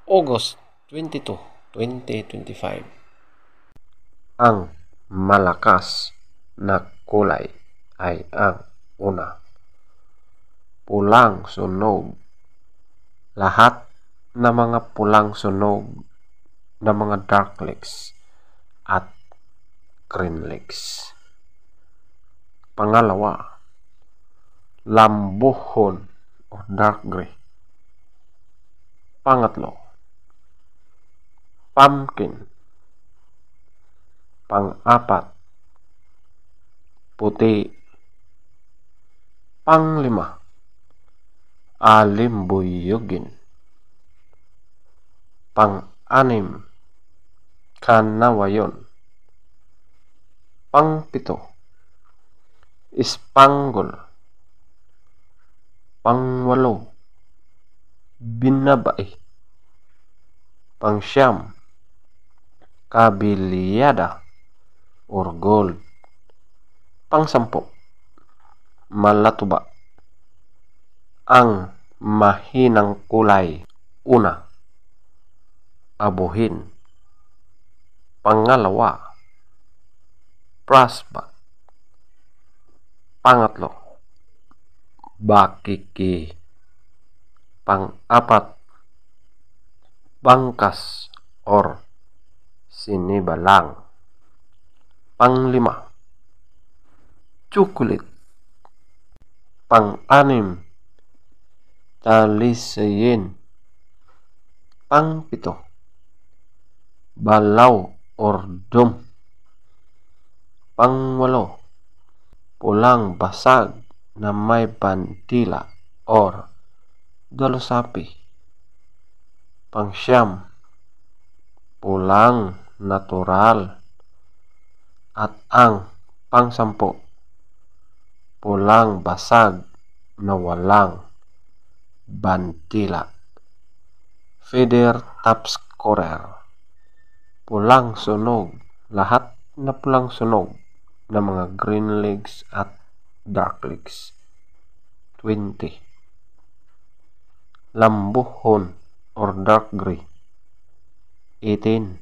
August 22, 2025. Ang malakas na kulay ay ang una, pulang sunog. Lahat ng mga pulang sunog na mga dark legs at green legs. Pangalawa, lambuhon o dark gray. Pangatlo, pumpkin. Pang-apat, puti. Panglima, alimbuyugin. Pang-anim, kanawayon. Pang-pito, spangle. Pang-walo, binabay. Pang-siyam, kabilyada or gold. Pang-sampo, malatuba. Ang mahinang kulay. Una, abuhin. Pangalawa, prasba. Pangatlo, bakiki. Pang-apat, bangkas or sinibalang. Panglima, chocolate. Pang-anim, talisayin. Pang-pito, balaw or dum. Pang-walo, pulang basag na may bandila or dalosapi. Pang-siyam, pulang natural. At ang pang-sampo, pulang basag na walang bandila. Feather top scorer. Pulang sunog. Lahat na pulang sunog na mga green legs at dark legs. 20. Lambuhon or dark gray. 18.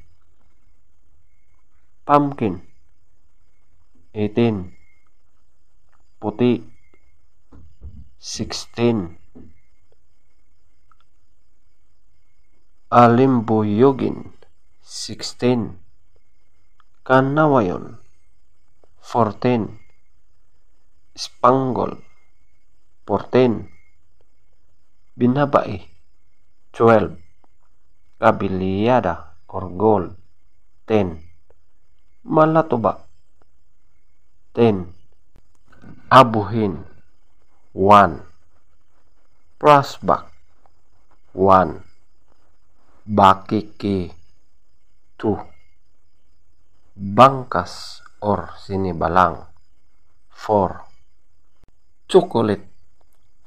Pumpkin. 18. Puti. 16. Alimbuyugin. 16. Kanawayon. 14. Spangle. 14. Binabay. 12. Kabilyada or gold. 10. Malatuba. 10. Abuhin. 1. Prospect. 1. Bakiki. 2. Bangkas or sinibalang. 4. Chocolate.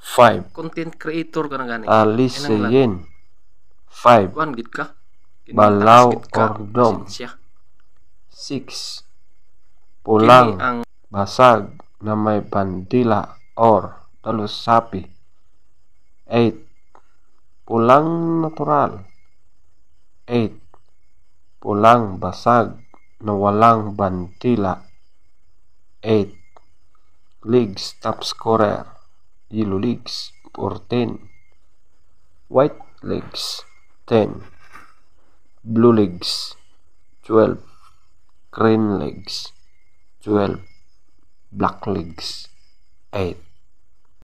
5. Content creator ka na gani. Alisayin. 5. Kuan gid ka. Balaw or dom. 6. Pulang ang basag na may bandila or talusapi. 8. Pulang natural. 8. Pulang basag na walang bandila. 8. Legs top scorer. Yellow legs 14. White legs 10. Blue legs 12. Green legs 12. Black legs 8.